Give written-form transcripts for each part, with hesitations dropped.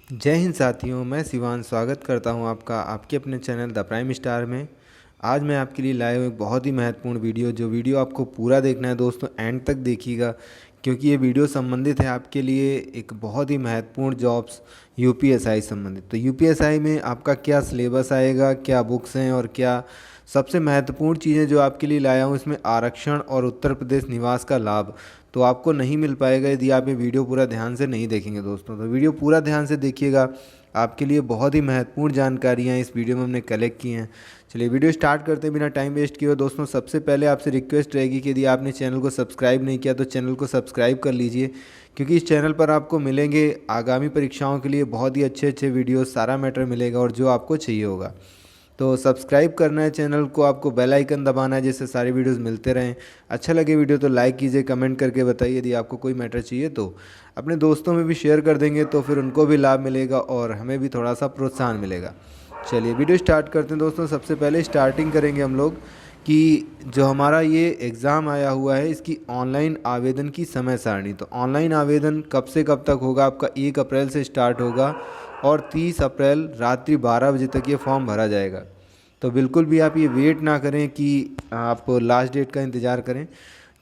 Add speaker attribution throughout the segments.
Speaker 1: जय हिंद साथियों, मैं शिवान स्वागत करता हूं आपका आपके अपने चैनल द प्राइम स्टार में। आज मैं आपके लिए लाया हूं एक बहुत ही महत्वपूर्ण वीडियो। जो वीडियो आपको पूरा देखना है दोस्तों, एंड तक देखिएगा, क्योंकि ये वीडियो संबंधित है आपके लिए एक बहुत ही महत्वपूर्ण जॉब्स यूपीएसआई संबंधित। तो यूपीएसआई में आपका क्या सिलेबस आएगा, क्या बुक्स हैं और क्या सबसे महत्वपूर्ण चीज़ें जो आपके लिए लाया हूँ, इसमें आरक्षण और उत्तर प्रदेश निवास का लाभ तो आपको नहीं मिल पाएगा यदि आप ये वीडियो पूरा ध्यान से नहीं देखेंगे दोस्तों। तो वीडियो पूरा ध्यान से देखिएगा, आपके लिए बहुत ही महत्वपूर्ण जानकारियाँ इस वीडियो में हमने कलेक्ट की हैं। चलिए वीडियो स्टार्ट करते हैं बिना टाइम वेस्ट किए हुए। दोस्तों सबसे पहले आपसे रिक्वेस्ट रहेगी कि यदि आपने चैनल को सब्सक्राइब नहीं किया तो चैनल को सब्सक्राइब कर लीजिए, क्योंकि इस चैनल पर आपको मिलेंगे आगामी परीक्षाओं के लिए बहुत ही अच्छे अच्छे वीडियो, सारा मैटर मिलेगा और जो आपको चाहिए होगा। तो सब्सक्राइब करना है चैनल को, आपको बेल आइकन दबाना है जिससे सारे वीडियोस मिलते रहें। अच्छा लगे वीडियो तो लाइक कीजिए, कमेंट करके बताइए। यदि आपको कोई मैटर चाहिए तो अपने दोस्तों में भी शेयर कर देंगे, तो फिर उनको भी लाभ मिलेगा और हमें भी थोड़ा सा प्रोत्साहन मिलेगा। चलिए वीडियो स्टार्ट करते हैं दोस्तों। सबसे पहले स्टार्टिंग करेंगे हम लोग कि जो हमारा ये एग्ज़ाम आया हुआ है इसकी ऑनलाइन आवेदन की समय सारणी। तो ऑनलाइन आवेदन कब से कब तक होगा? आपका 1 अप्रैल से स्टार्ट होगा और 30 अप्रैल रात्रि 12 बजे तक ये फॉर्म भरा जाएगा। तो बिल्कुल भी आप ये वेट ना करें कि आप लास्ट डेट का इंतज़ार करें,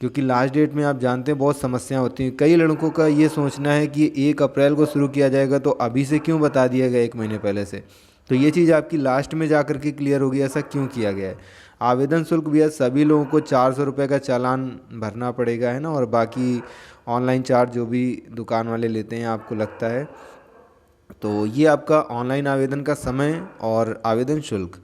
Speaker 1: क्योंकि लास्ट डेट में आप जानते हैं बहुत समस्याएं होती हैं। कई लड़कों का ये सोचना है कि 1 अप्रैल को शुरू किया जाएगा तो अभी से क्यों बता दिया गया 1 महीने पहले से। तो ये चीज़ आपकी लास्ट में जा कर के क्लियर होगी ऐसा क्यों किया गया है। आवेदन शुल्क भी है, सभी लोगों को 400 रुपये का चालान भरना पड़ेगा, है ना, और बाकी ऑनलाइन चार्ज जो भी दुकान वाले लेते हैं आपको लगता है। तो ये आपका ऑनलाइन आवेदन का समय और आवेदन शुल्क।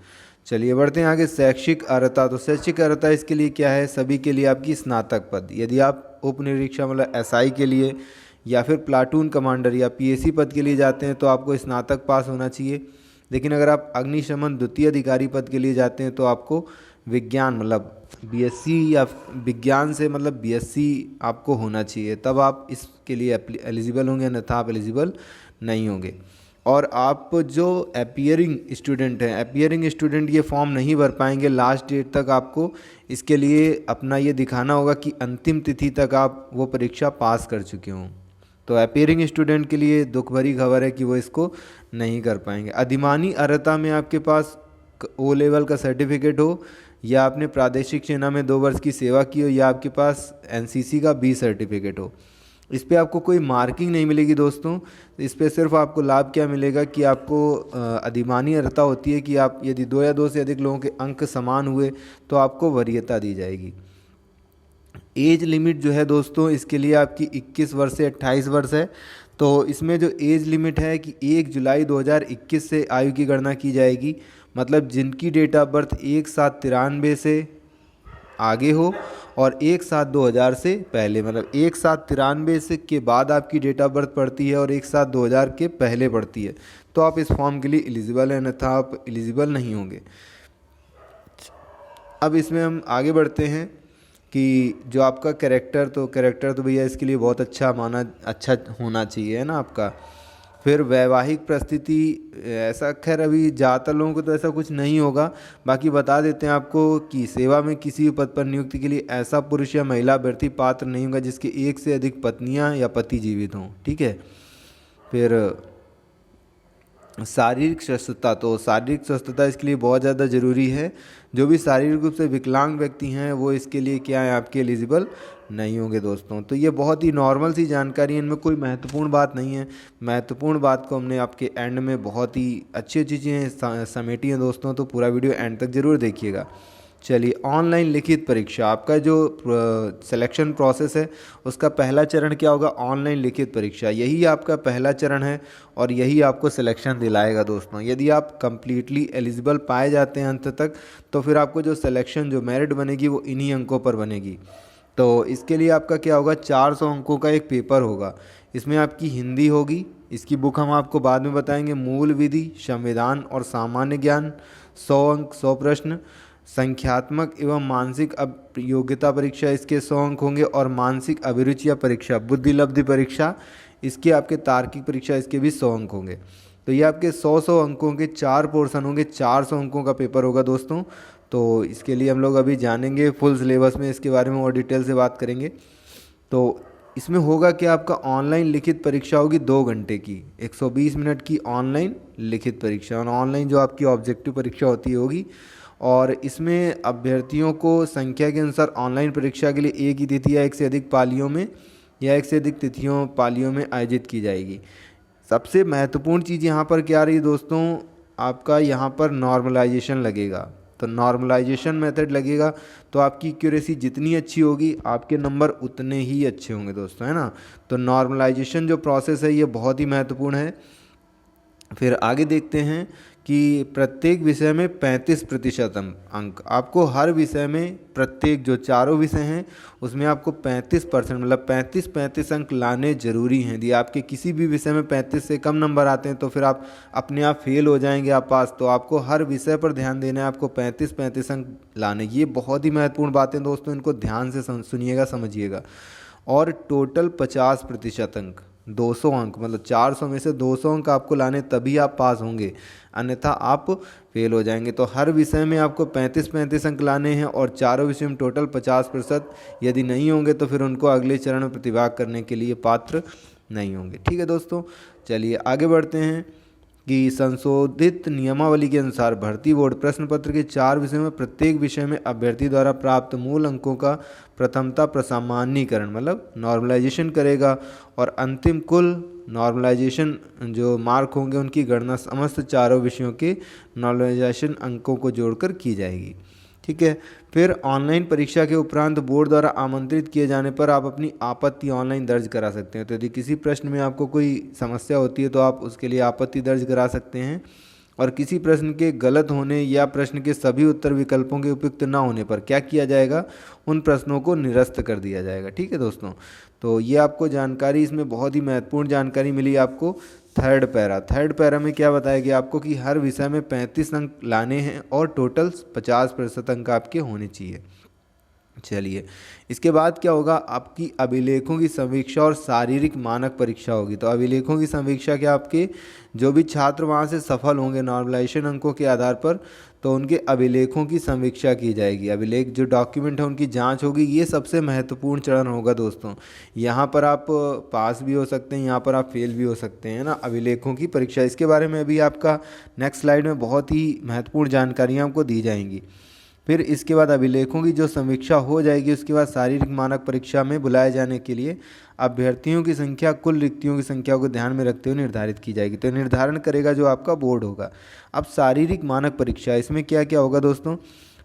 Speaker 1: चलिए बढ़ते हैं आगे। शैक्षिक अर्हता। तो शैक्षिक अर्हता इसके लिए क्या है? सभी के लिए आपकी स्नातक पद। यदि आप उप निरीक्षक मतलब एसआई के लिए या फिर प्लाटून कमांडर या पीएसी पद के लिए जाते हैं तो आपको स्नातक पास होना चाहिए। लेकिन अगर आप अग्निशमन द्वितीय अधिकारी पद के लिए जाते हैं तो आपको विज्ञान मतलब बीएससी या विज्ञान से मतलब बीएससी आपको होना चाहिए, तब आप इसके लिए एलिजिबल होंगे, अन्यथा आप एलिजिबल नहीं होंगे। और आप जो अपियरिंग स्टूडेंट हैं, अपियरिंग स्टूडेंट ये फॉर्म नहीं भर पाएंगे। लास्ट डेट तक आपको इसके लिए अपना ये दिखाना होगा कि अंतिम तिथि तक आप वो परीक्षा पास कर चुके हों। तो अपियरिंग स्टूडेंट के लिए दुख भरी खबर है कि वो इसको नहीं कर पाएंगे। अधिमानी अर्हता में आपके पास ओ लेवल का सर्टिफिकेट हो, या आपने प्रादेशिक सेना में 2 वर्ष की सेवा की हो, या आपके पास एनसीसी का बी सर्टिफिकेट हो। इस पर आपको कोई मार्किंग नहीं मिलेगी दोस्तों। इस पर सिर्फ आपको लाभ क्या मिलेगा कि आपको अधिमानी अर्हता होती है कि आप यदि 2 या 2 से अधिक लोगों के अंक समान हुए तो आपको वरीयता दी जाएगी। एज लिमिट जो है दोस्तों इसके लिए आपकी 21 वर्ष से 28 वर्ष है। तो इसमें जो एज लिमिट है कि 1 जुलाई 2021 से आयु की गणना की जाएगी। मतलब जिनकी डेट ऑफ बर्थ 1/7/93 से आगे हो और 1/7/2000 से पहले, मतलब 1/7/93 से के बाद आपकी डेट ऑफ बर्थ पड़ती है और 1/7/2000 के पहले पड़ती है, तो आप इस फॉर्म के लिए एलिजिबल हैं, अन्यथा आप एलिजिबल नहीं होंगे। अब इसमें हम आगे बढ़ते हैं कि जो आपका कैरेक्टर तो भैया इसके लिए बहुत अच्छा होना चाहिए, है ना आपका। फिर वैवाहिक परिस्थिति, ऐसा खैर अभी ज़्यादातर लोगों को तो ऐसा कुछ नहीं होगा। बाकी बता देते हैं आपको कि सेवा में किसी भी पद पर नियुक्ति के लिए ऐसा पुरुष या महिला अभ्यर्थी पात्र नहीं होगा जिसके 1 से अधिक पत्नियां या पति जीवित हों, ठीक है। फिर शारीरिक स्वस्थता। तो शारीरिक स्वस्थता इसके लिए बहुत ज़्यादा ज़रूरी है। जो भी शारीरिक रूप से विकलांग व्यक्ति हैं वो इसके लिए क्या है, आपके एलिजिबल नहीं होंगे दोस्तों। तो ये बहुत ही नॉर्मल सी जानकारी है, इनमें कोई महत्वपूर्ण बात नहीं है। महत्वपूर्ण बात को हमने आपके एंड में बहुत ही अच्छी अच्छी चीज़ें समेटी हैं दोस्तों, तो पूरा वीडियो एंड तक ज़रूर देखिएगा। चलिए, ऑनलाइन लिखित परीक्षा। आपका जो सिलेक्शन प्रोसेस है उसका पहला चरण क्या होगा? ऑनलाइन लिखित परीक्षा। यही आपका पहला चरण है और यही आपको सिलेक्शन दिलाएगा दोस्तों। यदि आप कंप्लीटली एलिजिबल पाए जाते हैं अंत तक, तो फिर आपको जो सिलेक्शन, जो मेरिट बनेगी वो इन्हीं अंकों पर बनेगी। तो इसके लिए आपका क्या होगा? 400 अंकों का एक पेपर होगा। इसमें आपकी हिंदी होगी, इसकी बुक हम आपको बाद में बताएंगे। मूल विधि, संविधान और सामान्य ज्ञान 100 अंक, 100 प्रश्न। संख्यात्मक एवं मानसिक योग्यता परीक्षा, इसके 100 अंक होंगे। और मानसिक अभिरुचिया परीक्षा, बुद्धि लब्धि परीक्षा, इसके आपके तार्किक परीक्षा, इसके भी 100 अंक होंगे। तो ये आपके 100 अंकों के 4 पोर्शन होंगे, 400 अंकों का पेपर होगा दोस्तों। तो इसके लिए हम लोग अभी जानेंगे फुल सिलेबस में, इसके बारे में और डिटेल से बात करेंगे। तो इसमें होगा कि आपका ऑनलाइन लिखित परीक्षा होगी 2 घंटे की, 120 मिनट की ऑनलाइन लिखित परीक्षा, और ऑनलाइन जो आपकी ऑब्जेक्टिव परीक्षा होगी। और इसमें अभ्यर्थियों को संख्या के अनुसार ऑनलाइन परीक्षा के लिए एक ही तिथि या एक से अधिक पालियों में या एक से अधिक तिथियों पालियों में आयोजित की जाएगी। सबसे महत्वपूर्ण चीज़ यहाँ पर क्या रही दोस्तों, आपका यहाँ पर नॉर्मलाइजेशन लगेगा। तो नॉर्मलाइजेशन मेथड लगेगा तो आपकी एक्यूरेसी जितनी अच्छी होगी आपके नंबर उतने ही अच्छे होंगे दोस्तों, है ना। तो नॉर्मलाइजेशन जो प्रोसेस है ये बहुत ही महत्वपूर्ण है। फिर आगे देखते हैं कि प्रत्येक विषय में 35% अंक आपको, हर विषय में प्रत्येक जो चारों विषय हैं उसमें आपको 35% मतलब 35 अंक लाने ज़रूरी हैं। यदि आपके किसी भी विषय में 35 से कम नंबर आते हैं तो फिर आप अपने आप फेल हो जाएंगे आप पास। तो आपको हर विषय पर ध्यान देना है, आपको 35 अंक लाने। ये बहुत ही महत्वपूर्ण बातें दोस्तों, इनको ध्यान से सुनिएगा, समझिएगा। और टोटल 50% अंक, 200 अंक मतलब 400 में से 200 अंक आपको लाने, तभी आप पास होंगे, अन्यथा आप फेल हो जाएंगे। तो हर विषय में आपको 35 अंक लाने हैं और चारों विषय में टोटल 50%। यदि नहीं होंगे तो फिर उनको अगले चरण में प्रतिभाग करने के लिए पात्र नहीं होंगे। ठीक है दोस्तों, चलिए आगे बढ़ते हैं कि संशोधित नियमावली के अनुसार भर्ती बोर्ड प्रश्न पत्र के 4 विषयों में प्रत्येक विषय में अभ्यर्थी द्वारा प्राप्त मूल अंकों का प्रथमता प्रसामान्यीकरण मतलब नॉर्मलाइजेशन करेगा, और अंतिम कुल नॉर्मलाइजेशन जो मार्क होंगे उनकी गणना समस्त चारों विषयों के नॉर्मलाइजेशन अंकों को जोड़कर की जाएगी। ठीक है। फिर ऑनलाइन परीक्षा के उपरांत बोर्ड द्वारा आमंत्रित किए जाने पर आप अपनी आपत्ति ऑनलाइन दर्ज करा सकते हैं। तो यदि किसी प्रश्न में आपको कोई समस्या होती है तो आप उसके लिए आपत्ति दर्ज करा सकते हैं, और किसी प्रश्न के गलत होने या प्रश्न के सभी उत्तर विकल्पों के उपयुक्त न होने पर क्या किया जाएगा, उन प्रश्नों को निरस्त कर दिया जाएगा। ठीक है दोस्तों, तो ये आपको जानकारी, इसमें बहुत ही महत्वपूर्ण जानकारी मिली आपको। थर्ड पैरा में क्या बताया गया आपको कि हर विषय में 35 अंक लाने हैं और टोटल 50% अंक आपके होने चाहिए। चलिए, इसके बाद क्या होगा, आपकी अभिलेखों की समीक्षा और शारीरिक मानक परीक्षा होगी। तो अभिलेखों की समीक्षा क्या, आपके जो भी छात्र वहाँ से सफल होंगे नॉर्मलाइजेशन अंकों के आधार पर, तो उनके अभिलेखों की समीक्षा की जाएगी। अभिलेख जो डॉक्यूमेंट है उनकी जांच होगी। ये सबसे महत्वपूर्ण चरण होगा दोस्तों। यहाँ पर आप पास भी हो सकते हैं, यहाँ पर आप फेल भी हो सकते हैं ना। अभिलेखों की परीक्षा, इसके बारे में अभी आपका नेक्स्ट स्लाइड में बहुत ही महत्वपूर्ण जानकारियाँ आपको दी जाएंगी। फिर इसके बाद अभिलेखों की जो समीक्षा हो जाएगी उसके बाद शारीरिक मानक परीक्षा में बुलाए जाने के लिए अभ्यर्थियों की संख्या कुल रिक्तियों की संख्या को ध्यान में रखते हुए निर्धारित की जाएगी। तो निर्धारण करेगा जो आपका बोर्ड होगा। अब शारीरिक मानक परीक्षा, इसमें क्या क्या होगा दोस्तों,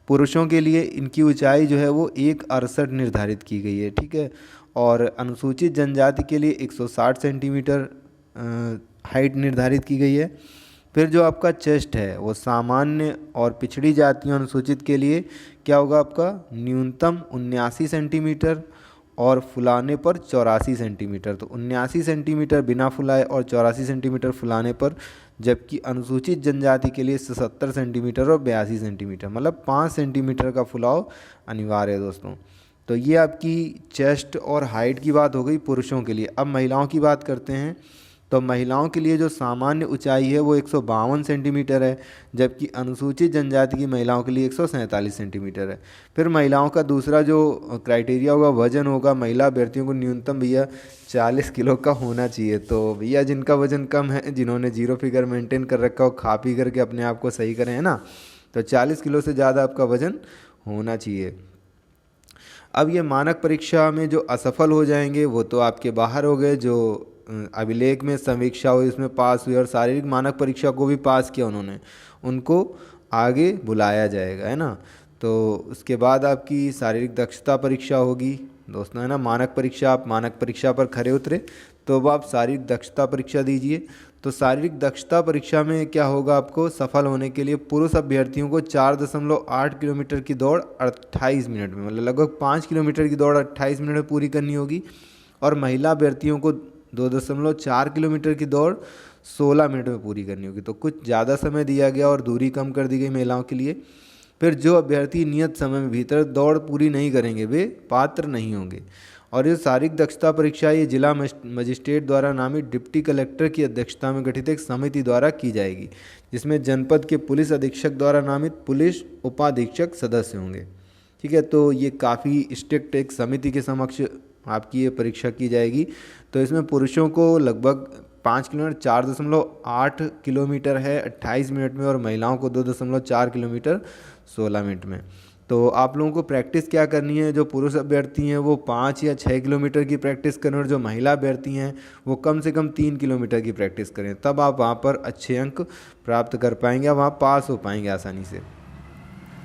Speaker 1: पुरुषों के लिए इनकी ऊंचाई जो है वो 1.68 निर्धारित की गई है। ठीक है। और अनुसूचित जनजाति के लिए 160 सेंटीमीटर हाइट निर्धारित की गई है। फिर जो आपका चेस्ट है वो सामान्य और पिछड़ी जातियों अनुसूचित के लिए क्या होगा, आपका न्यूनतम 79 सेंटीमीटर और फुलाने पर 84 सेंटीमीटर। तो 79 सेंटीमीटर बिना फुलाए और 84 सेंटीमीटर फुलाने पर, जबकि अनुसूचित जनजाति के लिए 77 सेंटीमीटर और 82 सेंटीमीटर मतलब 5 सेंटीमीटर का फुलाव अनिवार्य है दोस्तों। तो ये आपकी चेस्ट और हाइट की बात हो गई पुरुषों के लिए। अब महिलाओं की बात करते हैं। तो महिलाओं के लिए जो सामान्य ऊंचाई है वो 152 सेंटीमीटर है, जबकि अनुसूचित जनजाति की महिलाओं के लिए 147 सेंटीमीटर है। फिर महिलाओं का दूसरा जो क्राइटेरिया होगा वजन होगा। महिला अभ्यर्थियों को न्यूनतम भैया 40 किलो का होना चाहिए। तो भैया जिनका वजन कम है, जिन्होंने जीरो फिगर मेंटेन कर रखा हो, खा पी करके अपने आप को सही करें, है ना, तो 40 किलो से ज़्यादा आपका वजन होना चाहिए। अब ये मानक परीक्षा में जो असफल हो जाएंगे वो तो आपके बाहर हो गए। जो अभिलेख में समीक्षा हुई उसमें पास हुए और शारीरिक मानक परीक्षा को भी पास किया उन्होंने, उनको आगे बुलाया जाएगा, है ना। तो उसके बाद आपकी शारीरिक दक्षता परीक्षा होगी दोस्तों, है ना। मानक परीक्षा, आप मानक परीक्षा पर खरे उतरे तो अब आप शारीरिक दक्षता परीक्षा दीजिए। तो शारीरिक दक्षता परीक्षा में क्या होगा, आपको सफल होने के लिए पुरुष अभ्यर्थियों को 4.8 किलोमीटर की दौड़ 28 मिनट में मतलब लगभग 5 किलोमीटर की दौड़ 28 मिनट में पूरी करनी होगी, और महिला अभ्यर्थियों को 2.4 किलोमीटर की दौड़ 16 मिनट में पूरी करनी होगी। तो कुछ ज़्यादा समय दिया गया और दूरी कम कर दी गई महिलाओं के लिए। फिर जो अभ्यर्थी नियत समय में भीतर दौड़ पूरी नहीं करेंगे वे पात्र नहीं होंगे। और ये शारीरिक दक्षता परीक्षा ये जिला मजिस्ट्रेट द्वारा नामित डिप्टी कलेक्टर की अध्यक्षता में गठित एक समिति द्वारा की जाएगी, जिसमें जनपद के पुलिस अधीक्षक द्वारा नामित पुलिस उपाधीक्षक सदस्य होंगे। ठीक है। तो ये काफ़ी स्ट्रिक्ट एक समिति के समक्ष आपकी ये परीक्षा की जाएगी। तो इसमें पुरुषों को लगभग 5 किलोमीटर 4.8 किलोमीटर है 28 मिनट में, और महिलाओं को 2.4 किलोमीटर 16 मिनट में। तो आप लोगों को प्रैक्टिस क्या करनी है, जो पुरुष अभ्यर्थी हैं वो 5 या 6 किलोमीटर की प्रैक्टिस करें, और जो महिला अभ्यर्थी हैं वो कम से कम 3 किलोमीटर की प्रैक्टिस करें, तब आप वहाँ पर अच्छे अंक प्राप्त कर पाएंगे, आप वहाँ पास हो पाएंगे आसानी से।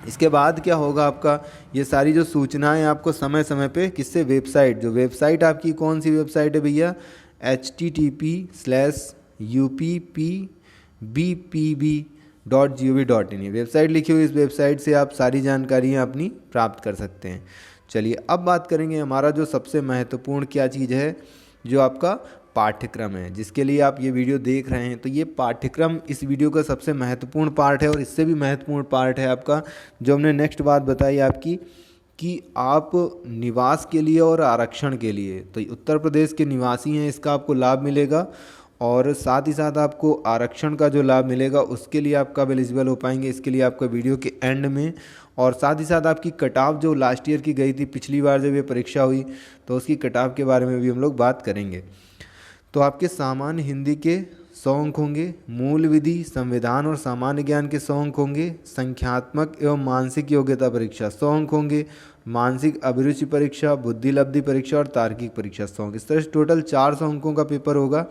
Speaker 1: इसके बाद क्या होगा, आपका ये सारी जो सूचनाएं आपको समय समय पे किससे, वेबसाइट, जो वेबसाइट आपकी कौन सी वेबसाइट है भैया, http://uppbpb.gov.in वेबसाइट लिखी हुई, इस वेबसाइट से आप सारी जानकारियाँ अपनी प्राप्त कर सकते हैं। चलिए अब बात करेंगे हमारा जो सबसे महत्वपूर्ण क्या चीज़ है, जो आपका पाठ्यक्रम है, जिसके लिए आप ये वीडियो देख रहे हैं। तो ये पाठ्यक्रम इस वीडियो का सबसे महत्वपूर्ण पार्ट है, और इससे भी महत्वपूर्ण पार्ट है आपका जो हमने नेक्स्ट बात बताई आपकी, कि आप निवास के लिए और आरक्षण के लिए, तो उत्तर प्रदेश के निवासी हैं इसका आपको लाभ मिलेगा, और साथ ही साथ आपको आरक्षण का जो लाभ मिलेगा उसके लिए आप कब एलिजिबल हो पाएंगे, इसके लिए आपका वीडियो के एंड में, और साथ ही साथ आपकी कट ऑफ जो लास्ट ईयर की गई थी, पिछली बार जब ये परीक्षा हुई, तो उसकी कट ऑफ के बारे में भी हम लोग बात करेंगे। तो आपके सामान्य हिंदी के 100 अंक होंगे, मूल विधि, संविधान और सामान्य ज्ञान के 100 अंक होंगे, संख्यात्मक एवं मानसिक योग्यता परीक्षा 100 अंक होंगे, मानसिक अभिरुचि परीक्षा, बुद्धि लब्धि परीक्षा और तार्किक परीक्षा 100 अंक। इस तरह से टोटल 400 अंकों का पेपर होगा।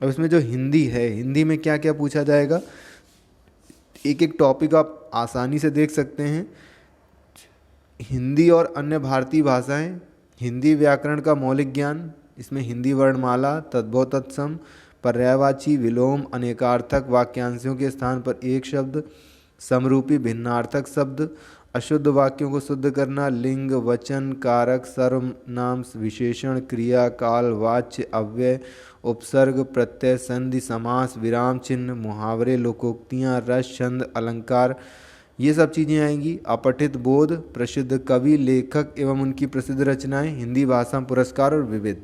Speaker 1: अब इसमें जो हिंदी है, हिंदी में क्या क्या पूछा जाएगा, एक एक टॉपिक आप आसानी से देख सकते हैं। हिंदी और अन्य भारतीय भाषाएं, हिंदी व्याकरण का मौलिक ज्ञान, इसमें हिंदी वर्णमाला, तद्भव तत्सम, पर्यायवाची, विलोम, अनेकार्थक वाक्यांशों के स्थान पर एक शब्द, समरूपी भिन्नार्थक शब्द, अशुद्ध वाक्यों को शुद्ध करना, लिंग, वचन, कारक, सर्वनाम, विशेषण, क्रिया, काल, वाच्य, अव्यय, उपसर्ग, प्रत्यय, संधि, समास, विराम चिन्ह, मुहावरे, लोकोक्तियाँ, रस, छंद, अलंकार, ये सब चीज़ें आएंगी। अपठित बोध, प्रसिद्ध कवि, लेखक एवं उनकी प्रसिद्ध रचनाएं, हिंदी भाषा पुरस्कार और विविध।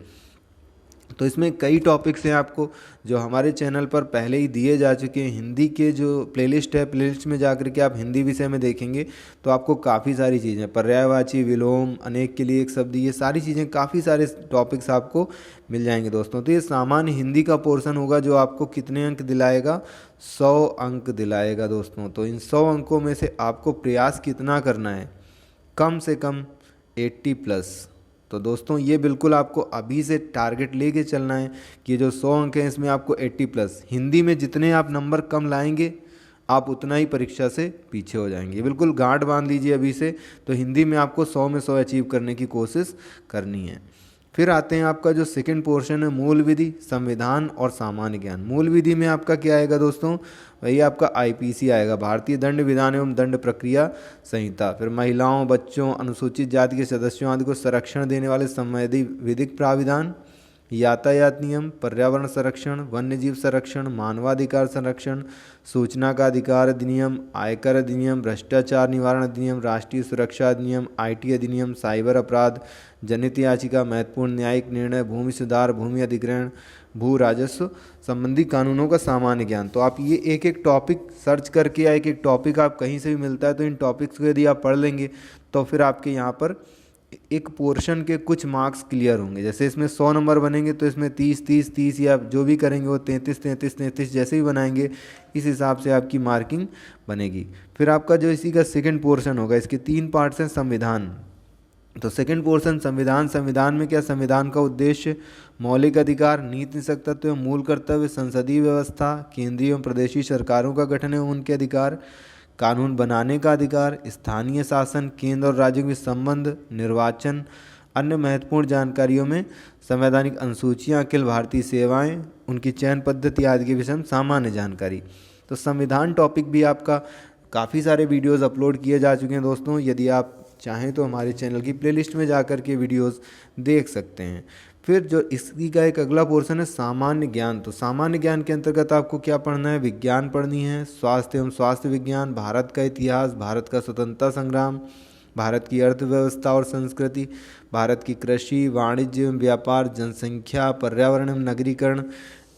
Speaker 1: तो इसमें कई टॉपिक्स हैं आपको जो हमारे चैनल पर पहले ही दिए जा चुके हैं। हिंदी के जो प्लेलिस्ट है, प्लेलिस्ट में जाकर के आप हिंदी विषय में देखेंगे तो आपको काफ़ी सारी चीज़ें, पर्यायवाची, विलोम, अनेक के लिए एक शब्द, ये सारी चीज़ें, काफ़ी सारे टॉपिक्स आपको मिल जाएंगे दोस्तों। तो ये सामान्य हिंदी का पोर्शन होगा जो आपको कितने अंक दिलाएगा, 100 अंक दिलाएगा दोस्तों। तो इन 100 अंकों में से आपको प्रयास कितना करना है, कम से कम 80+। तो दोस्तों ये बिल्कुल आपको अभी से टारगेट लेके चलना है कि जो 100 अंक हैं इसमें आपको 80+। हिंदी में जितने आप नंबर कम लाएंगे आप उतना ही परीक्षा से पीछे हो जाएंगे। बिल्कुल गांठ बांध लीजिए अभी से। तो हिंदी में आपको 100 में 100 अचीव करने की कोशिश करनी है। फिर आते हैं आपका जो सेकंड पोर्शन है, मूल विधि, संविधान और सामान्य ज्ञान। मूल विधि में आपका क्या आएगा दोस्तों, वही आपका आईपीसी आएगा, भारतीय दंड विधान एवं दंड प्रक्रिया संहिता। फिर महिलाओं, बच्चों, अनुसूचित जाति के सदस्यों आदि को संरक्षण देने वाले संवैधी विधिक प्राविधान, यातायात नियम, पर्यावरण संरक्षण, वन्यजीव संरक्षण, मानवाधिकार संरक्षण, सूचना का अधिकार अधिनियम, आयकर अधिनियम, भ्रष्टाचार निवारण अधिनियम, राष्ट्रीय सुरक्षा अधिनियम, आईटी अधिनियम, साइबर अपराध, जनहित याचिका, महत्वपूर्ण न्यायिक निर्णय, भूमि सुधार, भूमि अधिग्रहण, भू राजस्व संबंधी कानूनों का सामान्य ज्ञान। तो आप ये एक एक टॉपिक सर्च करके या एक एक टॉपिक आप कहीं से भी मिलता है तो इन टॉपिक्स को यदि आप पढ़ लेंगे तो फिर आपके यहाँ पर एक पोर्शन के कुछ मार्क्स क्लियर होंगे। जैसे इसमें 100 नंबर बनेंगे तो इसमें 30 या जो भी करेंगे वो 33 जैसे ही बनाएंगे इस हिसाब से आपकी मार्किंग बनेगी। फिर आपका जो इसी का सेकंड पोर्शन होगा, इसके 3 पार्ट्स हैं। संविधान, तो सेकंड पोर्शन संविधान। संविधान में क्या, संविधान का उद्देश्य, मौलिक अधिकार, नीति निषेध तत्व एवं मूल कर्तव्य, संसदीय व्यवस्था, केंद्रीय एवं प्रदेशी सरकारों का गठन एवं उनके अधिकार, कानून बनाने का अधिकार, स्थानीय शासन, केंद्र और राज्यों के संबंध, निर्वाचन, अन्य महत्वपूर्ण जानकारियों में संवैधानिक अनुसूचियाँ, अखिल भारतीय सेवाएं, उनकी चयन पद्धति आदि के विषय में सामान्य जानकारी। तो संविधान टॉपिक भी आपका काफ़ी सारे वीडियोस अपलोड किए जा चुके हैं दोस्तों। यदि आप चाहें तो हमारे चैनल की प्लेलिस्ट में जाकर के वीडियोस देख सकते हैं। फिर जो इसकी का एक अगला पोर्शन है सामान्य ज्ञान। तो सामान्य ज्ञान के अंतर्गत आपको क्या पढ़ना है, विज्ञान पढ़नी है, स्वास्थ्य एवं स्वास्थ्य विज्ञान, भारत का इतिहास, भारत का स्वतंत्रता संग्राम, भारत की अर्थव्यवस्था और संस्कृति, भारत की कृषि, वाणिज्य एवं व्यापार, जनसंख्या, पर्यावरण एवं नगरीकरण,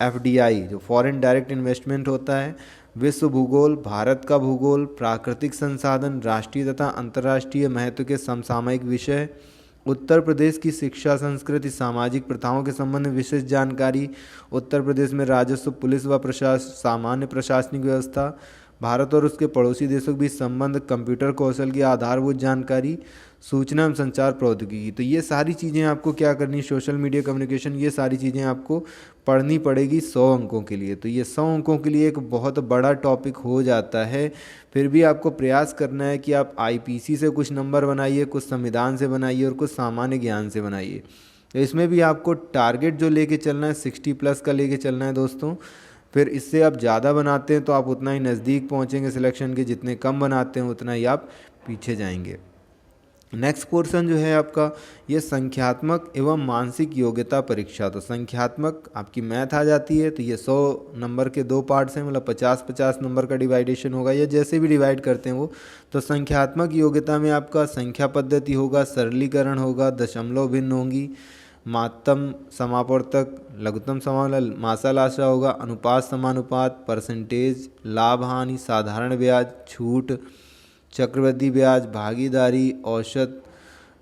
Speaker 1: एफडीआई जो फॉरेन डायरेक्ट इन्वेस्टमेंट होता है, विश्व भूगोल, भारत का भूगोल, प्राकृतिक संसाधन, राष्ट्रीय तथा अंतर्राष्ट्रीय महत्व के समसामयिक विषय, उत्तर प्रदेश की शिक्षा, संस्कृति, सामाजिक प्रथाओं के संबंध में विशेष जानकारी। उत्तर प्रदेश में राजस्व, पुलिस व सामान्य प्रशासनिक व्यवस्था। भारत और उसके पड़ोसी देशों के बीच संबंध, कंप्यूटर कौशल की आधारभूत जानकारी, सूचना एवं संचार प्रौद्योगिकी। तो ये सारी चीज़ें आपको क्या करनी, सोशल मीडिया कम्युनिकेशन, ये सारी चीज़ें आपको पढ़नी पड़ेगी 100 अंकों के लिए। तो ये 100 अंकों के लिए एक बहुत बड़ा टॉपिक हो जाता है। फिर भी आपको प्रयास करना है कि आप आईपीसी से कुछ नंबर बनाइए, कुछ संविधान से बनाइए और कुछ सामान्य ज्ञान से बनाइए। तो इसमें भी आपको टारगेट जो लेके चलना है 60+ का लेके चलना है दोस्तों। फिर इससे आप ज़्यादा बनाते हैं तो आप उतना ही नज़दीक पहुंचेंगे सिलेक्शन के, जितने कम बनाते हैं उतना ही आप पीछे जाएंगे। नेक्स्ट पोर्शन जो है आपका ये संख्यात्मक एवं मानसिक योग्यता परीक्षा। तो संख्यात्मक आपकी मैथ आ जाती है, तो ये 100 नंबर के 2 पार्ट्स हैं, मतलब 50-50 नंबर का डिवाइडेशन होगा या जैसे भी डिवाइड करते हैं वो। तो संख्यात्मक योग्यता में आपका संख्या पद्धति होगा, सरलीकरण होगा, दशमलव भिन्न होंगी, मातम समापवर्तक, लघुत्तम समावल, मासा लासा होगा, अनुपात समानुपात, परसेंटेज, लाभ हानि, साधारण ब्याज, छूट, चक्रवृद्धि ब्याज, भागीदारी, औसत,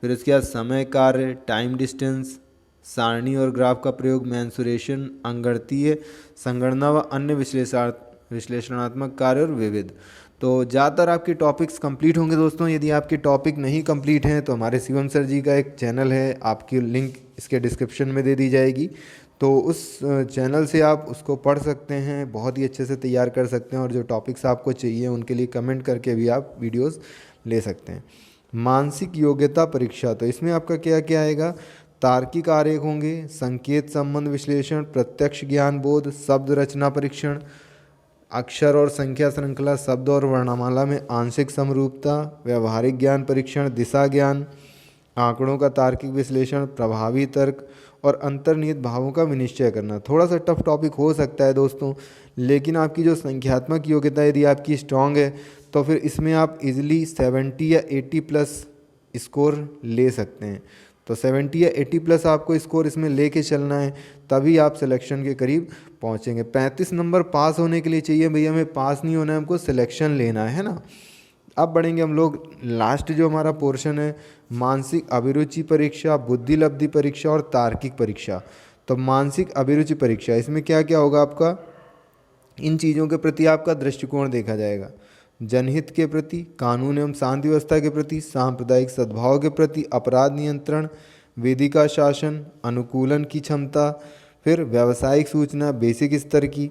Speaker 1: फिर उसके बाद समय कार्य, टाइम डिस्टेंस, सारणी और ग्राफ का प्रयोग, मेंसुरेशन, अंगणितीय संगणना व अन्य विश्लेषणात्मक कार्य और विविध। तो ज़्यादातर आपके टॉपिक्स कंप्लीट होंगे दोस्तों। यदि आपके टॉपिक नहीं कंप्लीट हैं तो हमारे शिवम सर जी का एक चैनल है, आपकी लिंक इसके डिस्क्रिप्शन में दे दी जाएगी, तो उस चैनल से आप उसको पढ़ सकते हैं, बहुत ही अच्छे से तैयार कर सकते हैं और जो टॉपिक्स आपको चाहिए उनके लिए कमेंट करके भी आप वीडियोस ले सकते हैं। मानसिक योग्यता परीक्षा, तो इसमें आपका क्या क्या आएगा, तार्किक आरेख होंगे, संकेत संबंध विश्लेषण, प्रत्यक्ष ज्ञान बोध, शब्द रचना परीक्षण, अक्षर और संख्या श्रृंखला, शब्द और वर्णमाला में आंशिक समरूपता, व्यवहारिक ज्ञान परीक्षण, दिशा ज्ञान, आंकड़ों का तार्किक विश्लेषण, प्रभावी तर्क और अंतर्निहित भावों का विनिश्चय करना। थोड़ा सा टफ टॉपिक हो सकता है दोस्तों, लेकिन आपकी जो संख्यात्मक योग्यता यदि आपकी स्ट्रांग है तो फिर इसमें आप इजीली 70 या 80+ स्कोर ले सकते हैं। तो 70 या 80+ आपको स्कोर इसमें लेके चलना है, तभी आप सिलेक्शन के करीब पहुंचेंगे। 35 नंबर पास होने के लिए चाहिए भैया, हमें पास नहीं होना है, हमको सिलेक्शन लेना है ना। अब बढ़ेंगे हम लोग, लास्ट जो हमारा पोर्शन है, मानसिक अभिरुचि परीक्षा, बुद्धि लब्धि परीक्षा और तार्किक परीक्षा। तो मानसिक अभिरुचि परीक्षा, इसमें क्या क्या होगा आपका, इन चीज़ों के प्रति आपका दृष्टिकोण देखा जाएगा, जनहित के प्रति, कानून एवं शांति व्यवस्था के प्रति, सांप्रदायिक सद्भाव के प्रति, अपराध नियंत्रण, विधि का शासन, अनुकूलन की क्षमता, फिर व्यावसायिक सूचना बेसिक स्तर की,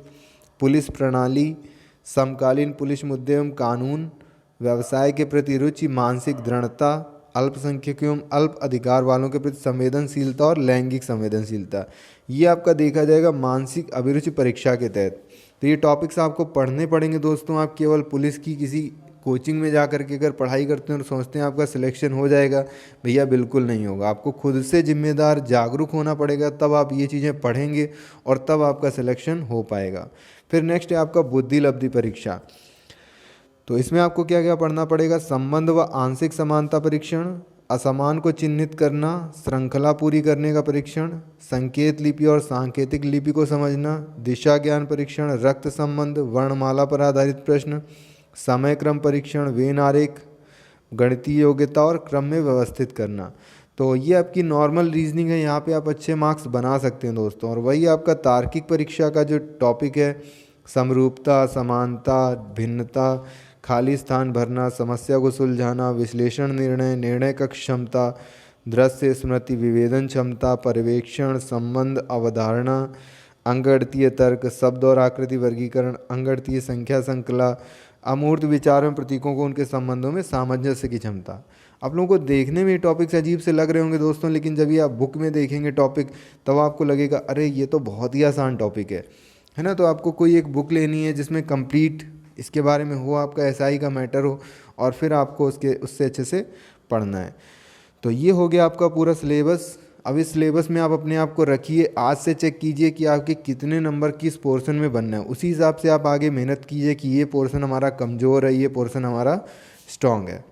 Speaker 1: पुलिस प्रणाली, समकालीन पुलिस मुद्दे एवं कानून, व्यवसाय के प्रति रुचि, मानसिक दृढ़ता, अल्पसंख्यकों एवं अल्प अधिकार वालों के प्रति संवेदनशीलता और लैंगिक संवेदनशीलता। ये आपका देखा जाएगा मानसिक अभिरुचि परीक्षा के तहत। तो ये टॉपिक्स आपको पढ़ने पड़ेंगे दोस्तों। आप केवल पुलिस की किसी कोचिंग में जा कर के अगर पढ़ाई करते हैं और सोचते हैं आपका सिलेक्शन हो जाएगा, भैया बिल्कुल नहीं होगा। आपको खुद से जिम्मेदार जागरूक होना पड़ेगा, तब आप ये चीज़ें पढ़ेंगे और तब आपका सिलेक्शन हो पाएगा। फिर नेक्स्ट है आपका बुद्धि लब्धि परीक्षा। तो इसमें आपको क्या क्या पढ़ना पड़ेगा, संबंध व आंशिक समानता परीक्षण, असमान को चिन्हित करना, श्रृंखला पूरी करने का परीक्षण, संकेत लिपि और सांकेतिक लिपि को समझना, दिशा ज्ञान परीक्षण, रक्त संबंध, वर्णमाला पर आधारित प्रश्न, समय क्रम परीक्षण, वेन आरेख, गणितीय योग्यता और क्रम में व्यवस्थित करना। तो ये आपकी नॉर्मल रीजनिंग है, यहाँ पे आप अच्छे मार्क्स बना सकते हैं दोस्तों। और वही आपका तार्किक परीक्षा का जो टॉपिक है, समरूपता, समानता, भिन्नता, खाली स्थान भरना, समस्या को सुलझाना, विश्लेषण निर्णय, निर्णय का क्षमता, दृश्य स्मृति, विवेदन क्षमता, पर्यवेक्षण, संबंध, अवधारणा, अंकगणितीय तर्क, शब्द और आकृति वर्गीकरण, अंकगणितीय संख्या श्रृंखला, अमूर्त विचारों में प्रतीकों को उनके संबंधों में सामंजस्य की क्षमता। आप लोगों को देखने में टॉपिक्स अजीब से लग रहे होंगे दोस्तों, लेकिन जब ये आप बुक में देखेंगे टॉपिक तब आपको लगेगा अरे ये तो बहुत ही आसान टॉपिक है ना। तो आपको कोई एक बुक लेनी है जिसमें कंप्लीट इसके बारे में हो, आपका एसआई का मैटर हो, और फिर आपको उससे अच्छे से पढ़ना है। तो ये हो गया आपका पूरा सिलेबस। अब इस सिलेबस में आप अपने आप को रखिए, आज से चेक कीजिए कि आपके कितने नंबर किस पोर्शन में बनना है, उसी हिसाब से आप आगे मेहनत कीजिए कि ये पोर्शन हमारा कमज़ोर है, ये पोर्शन हमारा स्ट्रॉन्ग है।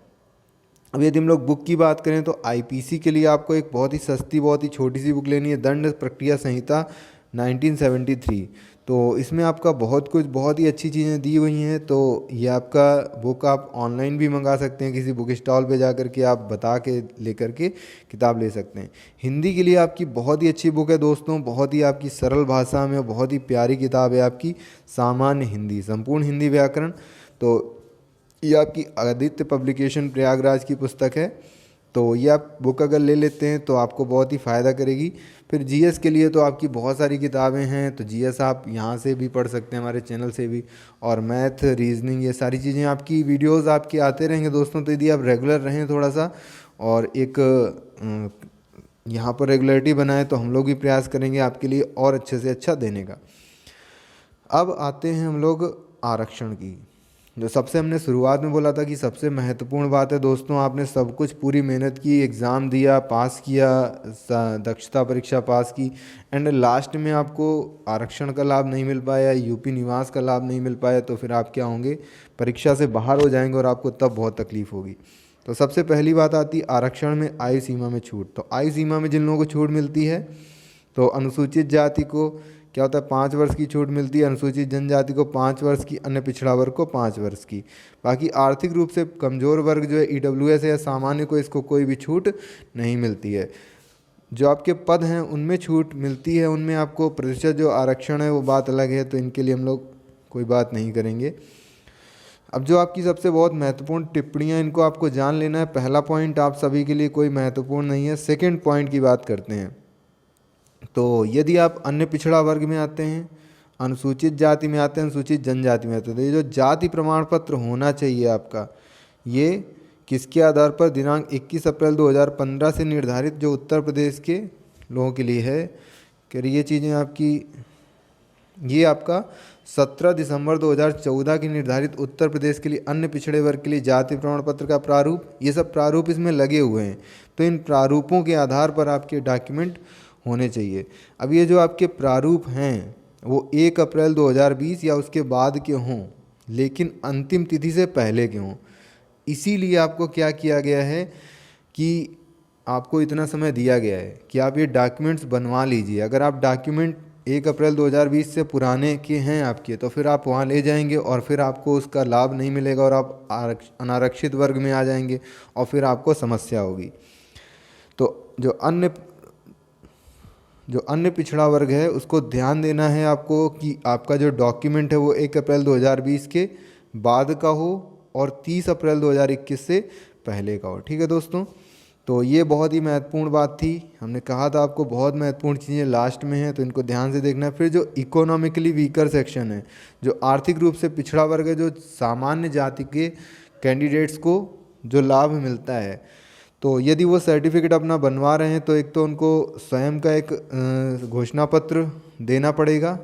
Speaker 1: अब यदि हम लोग बुक की बात करें तो आईपीसी के लिए आपको एक बहुत ही सस्ती, बहुत ही छोटी सी बुक लेनी है, दंड प्रक्रिया संहिता 1973। तो इसमें आपका बहुत कुछ बहुत ही अच्छी चीज़ें दी हुई हैं। तो ये आपका बुक आप ऑनलाइन भी मंगा सकते हैं, किसी बुक स्टॉल पे जा कर के आप बता के लेकर के किताब ले सकते हैं। हिंदी के लिए आपकी बहुत ही अच्छी बुक है दोस्तों, बहुत ही आपकी सरल भाषा में बहुत ही प्यारी किताब है आपकी सामान्य हिंदी संपूर्ण हिंदी व्याकरण। तो ये आपकी आदित्य पब्लिकेशन प्रयागराज की पुस्तक है। तो ये आप बुक अगर ले लेते हैं तो आपको बहुत ही फ़ायदा करेगी। फिर जीएस के लिए तो आपकी बहुत सारी किताबें हैं, तो जीएस आप यहाँ से भी पढ़ सकते हैं, हमारे चैनल से भी। और मैथ, रीजनिंग, ये सारी चीज़ें आपकी वीडियोस आपके आते रहेंगे दोस्तों। तो यदि आप रेगुलर रहें थोड़ा सा और एक यहाँ पर रेगुलरिटी बनाएं तो हम लोग भी प्रयास करेंगे आपके लिए और अच्छे से अच्छा देने का। अब आते हैं हम लोग आरक्षण की, जो सबसे हमने शुरुआत में बोला था कि सबसे महत्वपूर्ण बात है दोस्तों। आपने सब कुछ पूरी मेहनत की, एग्ज़ाम दिया, पास किया, दक्षता परीक्षा पास की, एंड लास्ट में आपको आरक्षण का लाभ नहीं मिल पाया, यूपी निवास का लाभ नहीं मिल पाया, तो फिर आप क्या होंगे, परीक्षा से बाहर हो जाएंगे और आपको तब बहुत तकलीफ़ होगी। तो सबसे पहली बात आती है आरक्षण में आयु सीमा में छूट। तो आयु सीमा में जिन लोगों को छूट मिलती है, तो अनुसूचित जाति को क्या होता है 5 वर्ष की छूट मिलती है, अनुसूचित जनजाति को 5 वर्ष की, अन्य पिछड़ा वर्ग को 5 वर्ष की। बाकी आर्थिक रूप से कमज़ोर वर्ग जो है ईडब्ल्यूएस है या सामान्य को, इसको कोई भी छूट नहीं मिलती है। जो आपके पद हैं उनमें छूट मिलती है, उनमें आपको प्रतिशत जो आरक्षण है वो बात अलग है, तो इनके लिए हम लोग कोई बात नहीं करेंगे। अब जो आपकी सबसे बहुत महत्वपूर्ण टिप्पणियाँ, इनको आपको जान लेना है। पहला पॉइंट आप सभी के लिए कोई महत्वपूर्ण नहीं है। सेकेंड पॉइंट की बात करते हैं। तो यदि आप अन्य पिछड़ा वर्ग में आते हैं, अनुसूचित जाति में आते हैं, अनुसूचित जनजाति में आते हैं, तो ये जो जाति प्रमाण पत्र होना चाहिए आपका, ये किसके आधार पर, दिनांक 21 अप्रैल 2015 से निर्धारित जो उत्तर प्रदेश के लोगों के लिए है। कि ये चीज़ें आपकी, ये आपका 17 दिसंबर 2014 की निर्धारित उत्तर प्रदेश के लिए अन्य पिछड़े वर्ग के लिए जाति प्रमाण पत्र का प्रारूप, ये सब प्रारूप इसमें लगे हुए हैं। तो इन प्रारूपों के आधार पर आपके डॉक्यूमेंट होने चाहिए। अब ये जो आपके प्रारूप हैं वो 1 अप्रैल 2020 या उसके बाद के हों, लेकिन अंतिम तिथि से पहले के हों। इसीलिए आपको क्या किया गया है कि आपको इतना समय दिया गया है कि आप ये डॉक्यूमेंट्स बनवा लीजिए। अगर आप डॉक्यूमेंट 1 अप्रैल 2020 से पुराने के हैं आपके, तो फिर आप वहाँ ले जाएंगे और फिर आपको उसका लाभ नहीं मिलेगा और आप अनारक्षित वर्ग में आ जाएंगे और फिर आपको समस्या होगी। तो जो अन्य पिछड़ा वर्ग है उसको ध्यान देना है आपको कि आपका जो डॉक्यूमेंट है वो 1 अप्रैल 2020 के बाद का हो और 30 अप्रैल 2021 से पहले का हो। ठीक है दोस्तों, तो ये बहुत ही महत्वपूर्ण बात थी। हमने कहा था आपको बहुत महत्वपूर्ण चीज़ें लास्ट में हैं, तो इनको ध्यान से देखना है। फिर जो इकोनॉमिकली वीकर सेक्शन है, जो आर्थिक रूप से पिछड़ा वर्ग है, जो सामान्य जाति के कैंडिडेट्स को जो लाभ मिलता है, तो यदि वो सर्टिफिकेट अपना बनवा रहे हैं तो एक तो उनको स्वयं का एक घोषणा पत्र देना पड़ेगा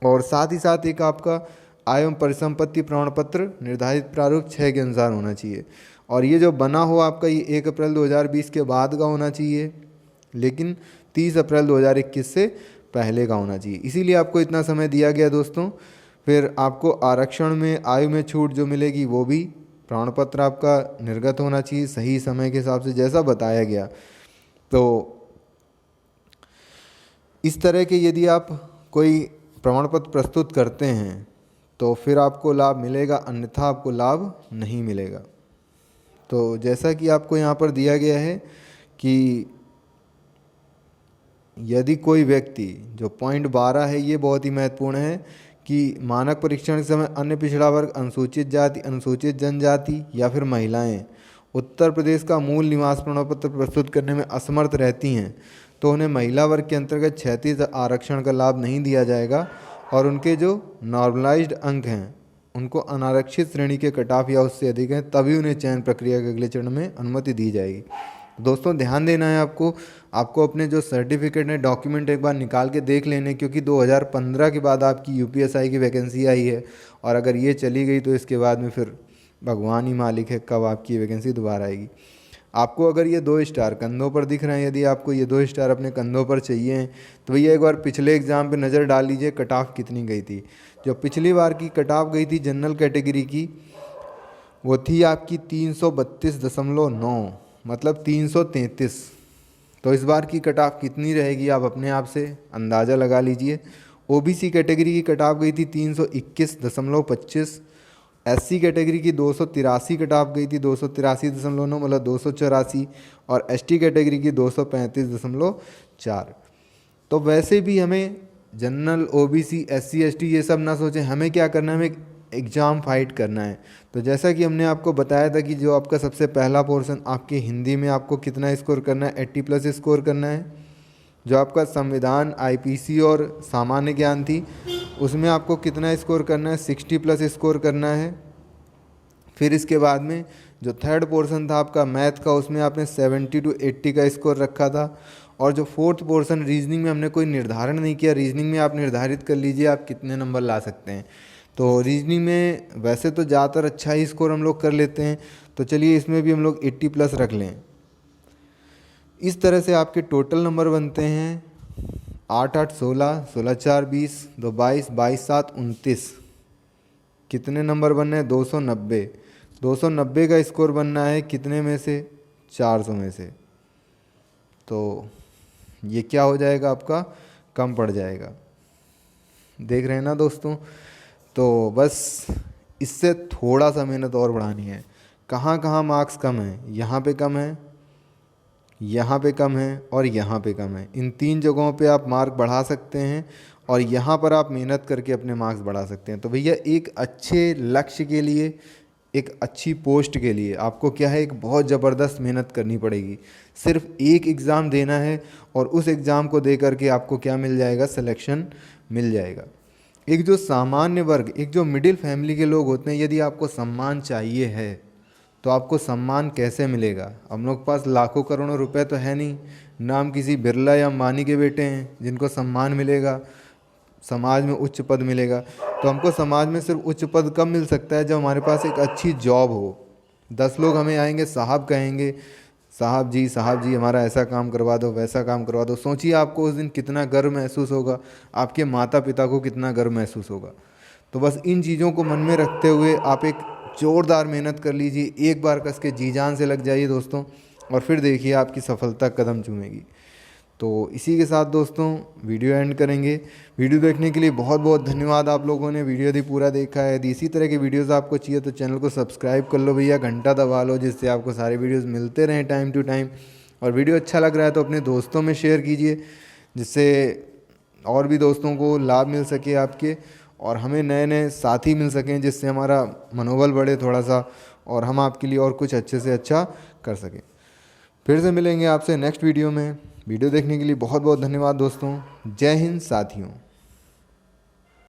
Speaker 1: और साथ ही साथ एक आपका आय एवं परिसंपत्ति प्रमाण पत्र निर्धारित प्रारूप 6 के अनुसार होना चाहिए। और ये जो बना हो आपका, ये 1 अप्रैल 2020 के बाद का होना चाहिए, लेकिन 30 अप्रैल 2021 से पहले का होना चाहिए। इसीलिए आपको इतना समय दिया गया दोस्तों। फिर आपको आरक्षण में आयु में छूट जो मिलेगी वो भी प्रमाण पत्र आपका निर्गत होना चाहिए सही समय के हिसाब से जैसा बताया गया। तो इस तरह के यदि आप कोई प्रमाण पत्र प्रस्तुत करते हैं तो फिर आपको लाभ मिलेगा, अन्यथा आपको लाभ नहीं मिलेगा। तो जैसा कि आपको यहाँ पर दिया गया है कि यदि कोई व्यक्ति, जो पॉइंट 12 है ये बहुत ही महत्वपूर्ण है कि मानक परीक्षण के समय अन्य पिछड़ा वर्ग, अनुसूचित जाति, अनुसूचित जनजाति या फिर महिलाएं उत्तर प्रदेश का मूल निवास प्रमाण पत्र प्रस्तुत करने में असमर्थ रहती हैं तो उन्हें महिला वर्ग के अंतर्गत 36 आरक्षण का लाभ नहीं दिया जाएगा और उनके जो नॉर्मलाइज्ड अंक हैं उनको अनारक्षित श्रेणी के कट ऑफ या उससे अधिक हैं, तभी उन्हें चयन प्रक्रिया के अगले चरण में अनुमति दी जाएगी। दोस्तों ध्यान देना है आपको अपने जो सर्टिफिकेट है, डॉक्यूमेंट एक बार निकाल के देख लेने, क्योंकि 2015 के बाद आपकी यूपीएसआई की वैकेंसी आई है और अगर ये चली गई तो इसके बाद में फिर भगवान ही मालिक है कब आपकी वैकेंसी दोबारा आएगी। आपको अगर ये 2 स्टार कंधों पर दिख रहे हैं, यदि आपको ये 2 स्टार अपने कंधों पर चाहिए हैं तो भैया एक बार पिछले एग्ज़ाम पे नज़र डाल लीजिए कट ऑफ कितनी गई थी। जो पिछली बार की कट ऑफ गई थी जनरल कैटेगरी की, वो थी आपकी 332.9, मतलब 333। तो इस बार की कट ऑफ कितनी रहेगी आप अपने आप से अंदाज़ा लगा लीजिए। ओबीसी कैटेगरी की कट ऑफ गई थी 321.25, एससी कैटेगरी की 283 कट ऑफ गई थी 283.9 मतलब 284, और एसटी कैटेगरी की 235.4। तो वैसे भी हमें जनरल, ओबीसी, एससी, एसटी ये सब ना सोचें, हमें क्या करना है, हमें एग्ज़ाम फाइट करना है। तो जैसा कि हमने आपको बताया था कि जो आपका सबसे पहला पोर्शन आपके हिंदी में आपको कितना स्कोर करना है, 80+ स्कोर करना है। जो आपका संविधान, आईपीसी और सामान्य ज्ञान थी उसमें आपको कितना स्कोर करना है, 60+ स्कोर करना है। फिर इसके बाद में जो थर्ड पोर्शन था आपका मैथ का, उसमें आपने 70 to 80 का स्कोर रखा था। और जो फोर्थ पोर्शन रीजनिंग में हमने कोई निर्धारण नहीं किया, रीजनिंग में आप निर्धारित कर लीजिए आप कितने नंबर ला सकते हैं। तो रीजनिंग में वैसे तो ज़्यादातर अच्छा ही स्कोर हम लोग कर लेते हैं, तो चलिए इसमें भी हम लोग 80+ रख लें। इस तरह से आपके टोटल नंबर बनते हैं 8 8 16, 16 4 20, 2 22, 22 7 29। कितने नंबर बनने हैं, 290। 290 का स्कोर बनना है कितने में से, 400 में से। तो ये क्या हो जाएगा आपका, कम पड़ जाएगा। देख रहे हैं ना दोस्तों। तो बस इससे थोड़ा सा मेहनत और बढ़ानी है। कहाँ कहाँ मार्क्स कम हैं, यहाँ पे कम है, यहाँ पे कम है और यहाँ पे कम है। इन 3 जगहों पे आप मार्क बढ़ा सकते हैं और यहाँ पर आप मेहनत करके अपने मार्क्स बढ़ा सकते हैं। तो भैया एक अच्छे लक्ष्य के लिए, एक अच्छी पोस्ट के लिए आपको क्या है, एक बहुत ज़बरदस्त मेहनत करनी पड़ेगी। सिर्फ एक एग्ज़ाम देना है और उस एग्ज़ाम को दे करके आपको क्या मिल जाएगा, सिलेक्शन मिल जाएगा। एक जो सामान्य वर्ग, एक जो मिडिल फैमिली के लोग होते हैं, यदि आपको सम्मान चाहिए है तो आपको सम्मान कैसे मिलेगा। हम लोग के पास लाखों करोड़ों रुपए तो है नहीं, ना हम किसी बिरला या अंबानी के बेटे हैं जिनको सम्मान मिलेगा, समाज में उच्च पद मिलेगा। तो हमको समाज में सिर्फ उच्च पद कब मिल सकता है, जब हमारे पास एक अच्छी जॉब हो। 10 लोग हमें आएंगे, साहब कहेंगे, साहब जी हमारा ऐसा काम करवा दो, वैसा काम करवा दो। सोचिए आपको उस दिन कितना गर्व महसूस होगा, आपके माता पिता को कितना गर्व महसूस होगा। तो बस इन चीज़ों को मन में रखते हुए आप एक ज़ोरदार मेहनत कर लीजिए, एक बार कस के जी जान से लग जाइए दोस्तों, और फिर देखिए आपकी सफलता कदम चूमेगी। तो इसी के साथ दोस्तों वीडियो एंड करेंगे। वीडियो देखने के लिए बहुत बहुत धन्यवाद। आप लोगों ने वीडियो यदि पूरा देखा है, यदि इसी तरह के वीडियोस आपको चाहिए तो चैनल को सब्सक्राइब कर लो भैया, घंटा दबा लो, जिससे आपको सारे वीडियोस मिलते रहें टाइम टू टाइम। और वीडियो अच्छा लग रहा है तो अपने दोस्तों में शेयर कीजिए, जिससे और भी दोस्तों को लाभ मिल सके आपके, और हमें नए नए साथी मिल सकें, जिससे हमारा मनोबल बढ़े थोड़ा सा और हम आपके लिए और कुछ अच्छे से अच्छा कर सकें। फिर से मिलेंगे आपसे नेक्स्ट वीडियो में। वीडियो देखने के लिए बहुत बहुत धन्यवाद दोस्तों। जय हिंद साथियों।